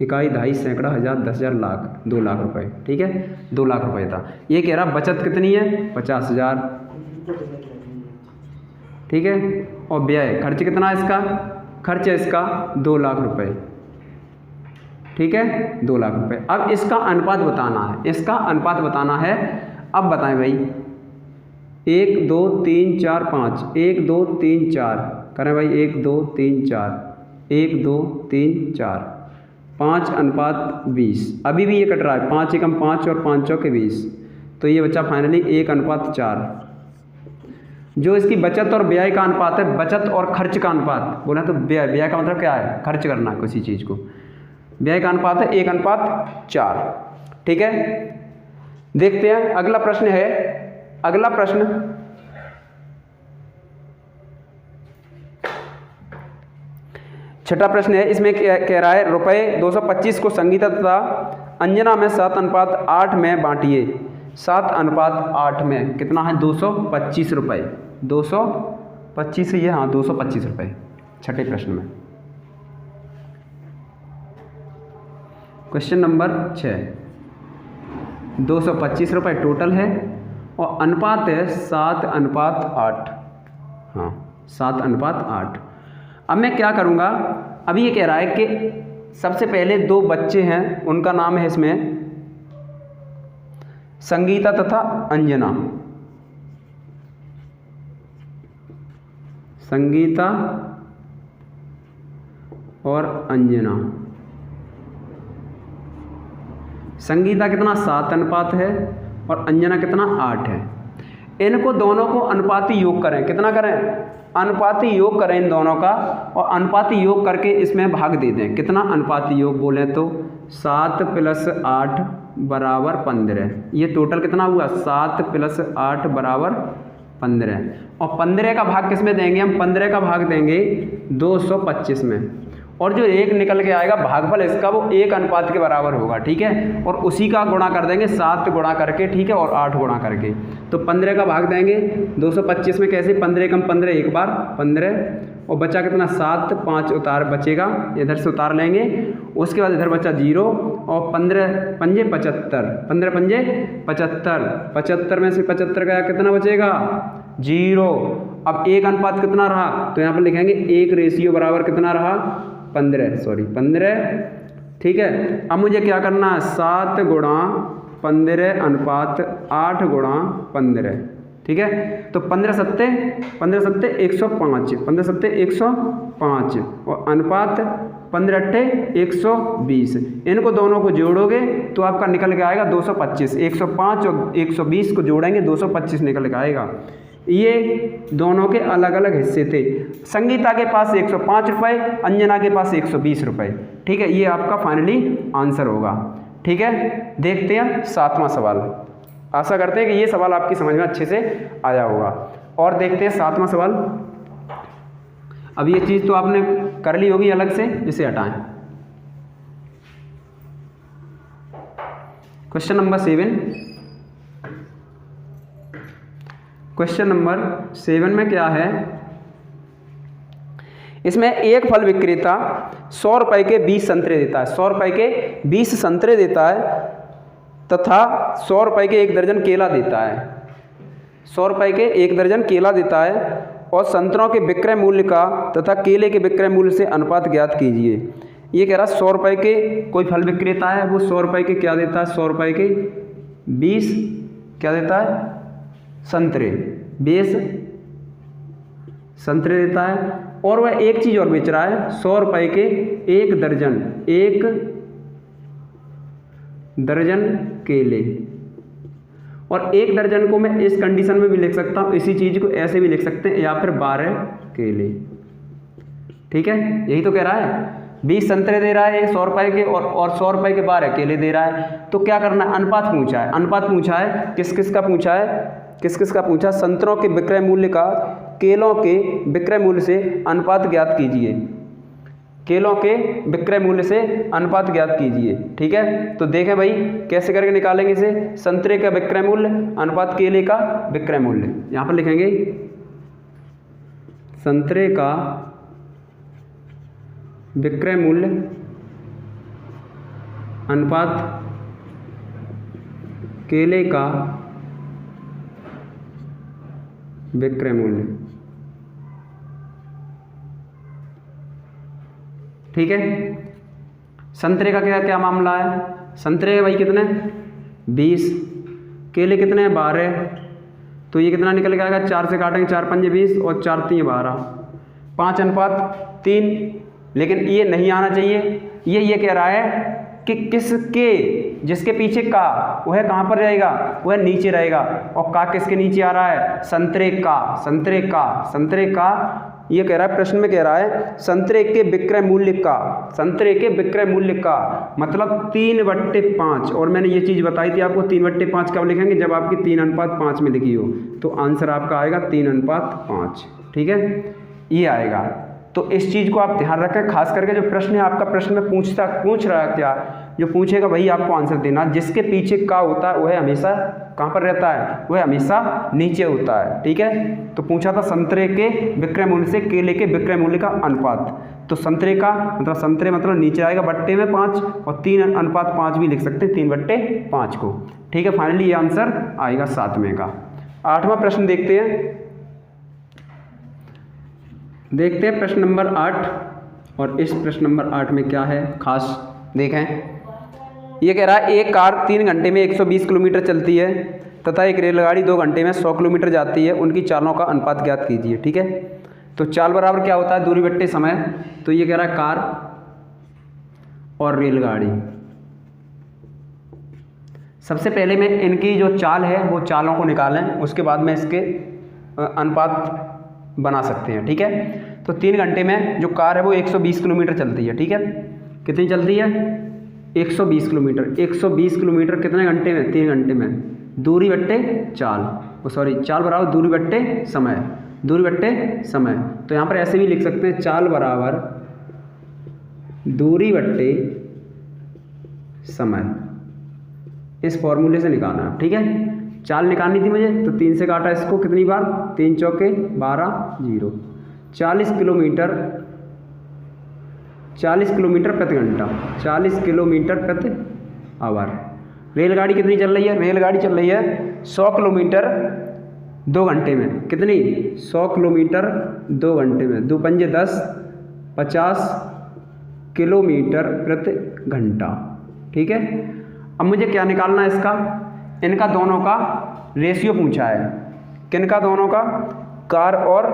Speaker 1: इकाई, दहाई, सैकड़ा, हजार, 10,000, लाख, 2 लाख रुपए। ठीक है, 2 लाख रुपए था। ये कह रहा बचत कितनी है? 50,000। ठीक है, और व्यय खर्च कितना है इसका? खर्च है इसका 2 लाख रुपए। ठीक है, 2 लाख रुपए। अब इसका अनुपात बताना है। अब बताएं भाई, 1 2 3 4 5, 1 2 3 4 करें भाई, 1 2 3 4, 1 2 3 4, 5:20। अभी भी ये कट रहा है, 5 एकम 5 और 5 चौके 20, तो ये बच्चा फाइनली 1:4। जो इसकी बचत और व्यय का अनुपात है, बचत और खर्च का अनुपात बोला तो व्यय का मतलब क्या है, खर्च करना किसी चीज़ को। व्यय का अनुपात है 1:4। ठीक है, देखते हैं अगला प्रश्न है। अगला प्रश्न छठा प्रश्न है। इसमें कह रहा है रुपये 225 को संगीता तथा अंजना में 7:8 में बांटिए। 7:8 में कितना है, 225 रुपये। 225 ये, हाँ 225 रुपये छठे प्रश्न में। क्वेश्चन नंबर 6, 225 रुपये टोटल है और अनुपात है 7:8। हाँ 7:8। अब मैं क्या करूँगा, अभी ये कह रहा है कि सबसे पहले 2 बच्चे हैं, उनका नाम है इसमें संगीता तथा अंजना। संगीता और अंजना। संगीता कितना 7:8 है और अंजना कितना 8 है। इनको दोनों को अनुपाती योग करें। कितना करें, अनुपाती योग करें इन दोनों का, और अनुपाती योग करके इसमें भाग दे दें। कितना अनुपाती योग बोले तो 7 + 8 = 15। ये टोटल कितना हुआ, 7 + 8 = 15। और 15 का भाग किस में देंगे हम, 15 का भाग देंगे 225 में। और जो 1 निकल के आएगा भागफल इसका, वो 1 अनुपात के बराबर होगा। ठीक है, और उसी का गुणा कर देंगे 7 गुणा करके, ठीक है, और 8 गुणा करके। तो 15 का भाग देंगे 225 में। कैसे, 15 कम 15 एक बार 15, और बचा कितना 7, 5 उतार बचेगा, इधर से उतार लेंगे। उसके बाद इधर बचा 0 और 15 पंजे 75, 15 पंजे 75, 75 में से 75 का कितना बचेगा 0। अब 1 अनुपात कितना रहा, तो यहाँ पर लिखेंगे 1 रेशियो बराबर कितना रहा 15। ठीक है, अब मुझे क्या करना है, 7 गुणा 15 अनुपात 8 गुणा 15। ठीक है, तो 15 सत्ते 105, 15 सत्ते 105 और अनुपात 15 अट्ठे 120। इनको दोनों को जोड़ोगे तो आपका निकल के आएगा 225। 105 और 120 को जोड़ेंगे 225 निकल के आएगा। ये दोनों के अलग अलग हिस्से थे। संगीता के पास 105 रुपये, अंजना के पास 120 रुपये। ठीक है, ये आपका फाइनली आंसर होगा। ठीक है, देखते हैं 7वां सवाल। आशा करते हैं कि ये सवाल आपकी समझ में अच्छे से आया होगा। और देखते हैं 7वां सवाल। अब ये चीज़ तो आपने कर ली होगी अलग से, इसे हटाएं। Question number 7। क्वेश्चन नंबर 7 में क्या है, इसमें एक फल विक्रेता 100 रुपये के 20 संतरे देता है। 100 रुपये के 20 संतरे देता है तथा 100 रुपये के 1 दर्जन केला देता है। 100 रुपये के 1 दर्जन केला देता है और संतरों के विक्रय मूल्य का तथा केले के विक्रय मूल्य से अनुपात ज्ञात कीजिए। ये कह रहा है 100 रुपये के कोई फल विक्रेता है, वो 100 रुपये के क्या देता है, 100 रुपये के 20 क्या देता है, संतरे, 20 संतरे देता है। और वह एक चीज़ और बेच रहा है, 100 रुपये के 1 दर्जन, 1 दर्जन केले। और 1 दर्जन को मैं इस कंडीशन में भी लिख सकता हूँ, इसी चीज़ को ऐसे भी लिख सकते हैं, या फिर 12 केले। ठीक है, यही तो कह रहा है, 20 संतरे दे रहा है 100 रुपये के और 100 रुपये के 12 केले दे रहा है। तो क्या करना है, अनुपात पूछा है। अनुपात पूछा है किस किस का पूछा है, किस किस का पूछा, संतरों के विक्रय मूल्य का केलों के विक्रय मूल्य से अनुपात ज्ञात कीजिए। केलों के विक्रय मूल्य से अनुपात ज्ञात कीजिए। ठीक है, तो देखें भाई कैसे करके निकालेंगे इसे। संतरे का विक्रय मूल्य अनुपात केले का विक्रय मूल्य, यहाँ पर लिखेंगे संतरे का विक्रय मूल्य अनुपात केले का विक्रय मूल्य। ठीक है, संतरे का क्या क्या मामला है, संतरे भाई कितने 20, केले कितने 12, तो ये कितना निकल के आएगा, 4 से काटेंगे 4 पंजे 20 और 4 3 12, 5 अनुपात 3। लेकिन ये नहीं आना चाहिए, ये कह रहा है कि किसके, जिसके पीछे का, वह कहाँ पर रहेगा, वह नीचे रहेगा। और का किसके नीचे आ रहा है, संतरे का, संतरे का, संतरे का। ये कह रहा है, प्रश्न में कह रहा है संतरे के विक्रय मूल्य का, संतरे के विक्रय मूल्य का मतलब 3/5। और मैंने ये चीज़ बताई थी आपको, 3/5 कब लिखेंगे, जब आपकी 3:5 में लिखी हो। तो आंसर आपका आएगा 3:5। ठीक है, ये आएगा। तो इस चीज़ को आप ध्यान रखें, खास करके जो प्रश्न है आपका, प्रश्न में पूछ रहा है क्या, जो पूछेगा वही आपको आंसर देना। जिसके पीछे का होता है वह हमेशा कहाँ पर रहता है, वह हमेशा नीचे होता है। ठीक है, तो पूछा था संतरे के विक्रय मूल्य से केले के विक्रय मूल्य का अनुपात। तो संतरे का मतलब, संतरे मतलब नीचे आएगा बट्टे में 5, और 3:5 भी लिख सकते हैं, 3/5 को। ठीक है, फाइनली ये आंसर आएगा 7वें का। 8वां प्रश्न देखते हैं। देखते हैं प्रश्न नंबर 8, और इस प्रश्न नंबर 8 में क्या है खास, देखें। ये कह रहा है एक कार 3 घंटे में 120 किलोमीटर चलती है तथा एक रेलगाड़ी 2 घंटे में 100 किलोमीटर जाती है, उनकी चालों का अनुपात ज्ञात कीजिए। ठीक है, तो चाल बराबर क्या होता है, दूरी बट्टे समय। तो ये कह रहा है कार और रेलगाड़ी। सबसे पहले मैं इनकी जो चाल है वो चालों को निकालें, उसके बाद में इसके अनुपात बना सकते हैं। ठीक है, तो 3 घंटे में जो कार है वो 120 किलोमीटर चलती है। ठीक है, कितनी चलती है, 120 किलोमीटर। 120 किलोमीटर कितने घंटे में, 3 घंटे में। दूरी बट्टे चाल, सॉरी चाल बराबर दूरी बट्टे समय, दूरी बट्टे समय। तो यहाँ पर ऐसे भी लिख सकते हैं, चाल बराबर दूरी बट्टे समय। इस फॉर्मूले से निकालना है। ठीक है, चाल निकालनी थी मुझे, तो 3 से काटा इसको कितनी बार, 3 चौके 12, 0। 40 किलोमीटर, 40 किलोमीटर प्रति घंटा, 40 किलोमीटर प्रति आवर। रेलगाड़ी कितनी चल रही है, रेलगाड़ी चल रही है 100 किलोमीटर 2 घंटे में। कितनी, 100 किलोमीटर 2 घंटे में। 2 पंजे 10, 50 किलोमीटर प्रति घंटा। ठीक है, अब मुझे क्या निकालना है इसका, इनका दोनों का रेशियो पूछा है। किनका, दोनों का, कार और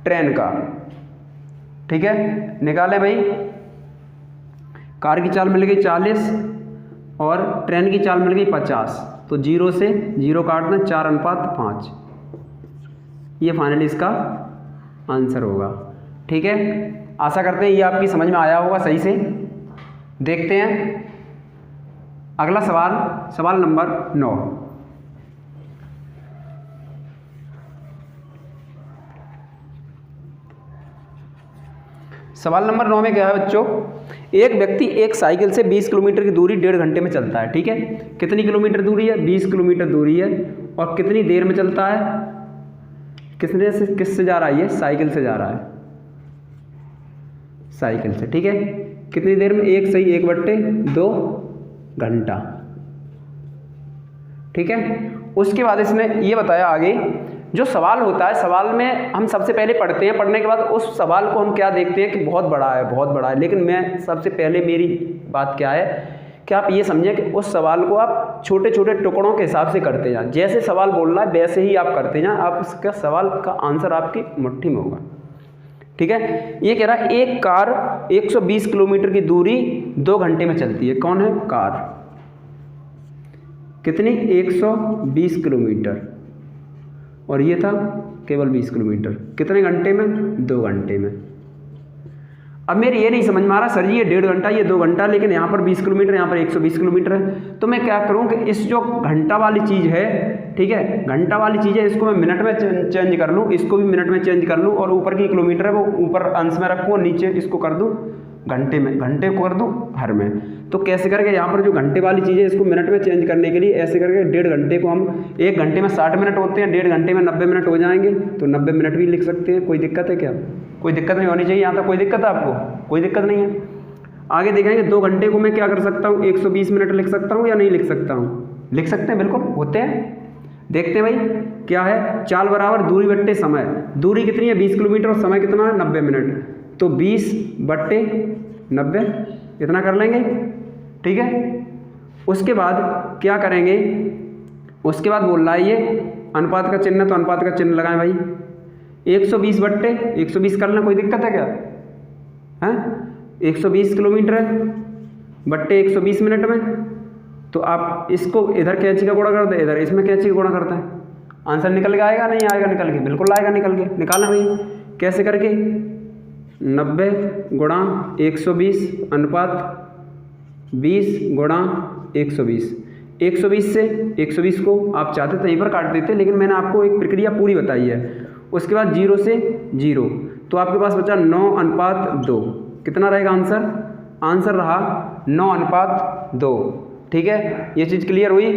Speaker 1: ट्रेन का। ठीक है, निकालें भाई। कार की चाल मिल गई 40 और ट्रेन की चाल मिल गई 50। तो 0 से 0 काट दें, 4:5। ये फाइनली इसका आंसर होगा। ठीक है, आशा करते हैं ये आपकी समझ में आया होगा सही से। देखते हैं अगला सवाल, सवाल नंबर 9। सवाल नंबर 9 में क्या है बच्चों, एक व्यक्ति एक साइकिल से 20 किलोमीटर की दूरी 1.5 घंटे में चलता है। ठीक है, कितनी किलोमीटर दूरी है, 20 किलोमीटर दूरी है, और कितनी देर में चलता है, किससे जा रहा है, ये साइकिल से जा रहा है, साइकिल से। ठीक है, कितनी देर में, 1 सही 1/2 घंटा। ठीक है, उसके बाद इसने ये बताया आगे, जो सवाल होता है, सवाल में हम सबसे पहले पढ़ते हैं, पढ़ने के बाद उस सवाल को हम क्या देखते हैं कि बहुत बड़ा है, बहुत बड़ा है। लेकिन मैं सबसे पहले, मेरी बात क्या है कि आप ये समझें कि उस सवाल को आप छोटे छोटे टुकड़ों के हिसाब से करते जाएं। जैसे सवाल बोल रहा है वैसे ही आप करते जाएं, आप उसका सवाल का आंसर आपकी मुट्ठी में होगा। ठीक है, ये कह रहा है एक कार 120 किलोमीटर की दूरी 2 घंटे में चलती है। कौन है, कार। कितनी, 120 किलोमीटर, और ये था केवल 20 किलोमीटर। कितने घंटे में, 2 घंटे में। अब मेरे ये नहीं समझ में आ रहा सर जी, ये 1.5 घंटा, ये 2 घंटा, लेकिन यहाँ पर 20 किलोमीटर, यहाँ पर 120 किलोमीटर है। तो मैं क्या करूँ कि इस जो घंटा वाली चीज़ है, ठीक है, घंटा वाली चीज़ है, इसको मैं मिनट में चेंज कर लूँ, इसको भी मिनट में चेंज कर लूँ, और ऊपर की किलोमीटर है वो ऊपर अंश में रखूँ, और नीचे इसको कर दूँ घंटे में, घंटे को कर दूँ हर में। तो कैसे करके यहाँ पर जो घंटे वाली चीज़ है इसको मिनट में चेंज करने के लिए ऐसे करके 1.5 घंटे को हम, 1 घंटे में 60 मिनट होते हैं, 1.5 घंटे में 90 मिनट हो जाएंगे, तो 90 मिनट भी लिख सकते हैं। कोई दिक्कत है क्या, कोई दिक्कत नहीं होनी चाहिए, यहाँ तक कोई दिक्कत है आपको, कोई दिक्कत नहीं है। आगे देखेंगे 2 घंटे को मैं क्या कर सकता हूँ, 120 मिनट लिख सकता हूँ या नहीं लिख सकता हूँ, लिख सकते हैं, बिल्कुल होते हैं। देखते हैं भाई क्या है, चाल बराबर दूरी बट्टे समय। दूरी कितनी है, 20 किलोमीटर, और समय कितना है, 90 मिनट। तो 20/90 इतना कर लेंगे। ठीक है, उसके बाद क्या करेंगे, उसके बाद बोल रहा है ये अनुपात का चिन्ह, तो अनुपात का चिन्ह लगाएं भाई। 120/120 कर लेना, कोई दिक्कत है क्या, हैं। 120 किलोमीटर है बट्टे 120 मिनट में, तो आप इसको इधर कैंची का गुणा कर दे, इधर इसमें कैंची का गुणा करते हैं, आंसर निकल के आएगा नहीं आएगा निकल के? बिल्कुल आएगा निकल के। निकालना भाई कैसे करके, 90 गुणा 120 अनुपात 20 गुणा 120। 120 से 120 को आप चाहते तो यहीं पर काट देते, लेकिन मैंने आपको एक प्रक्रिया पूरी बताई है। उसके बाद 0 से 0, तो आपके पास बचा 9:2। कितना रहेगा आंसर? आंसर रहा 9:2। ठीक है, ये चीज़ क्लियर हुई।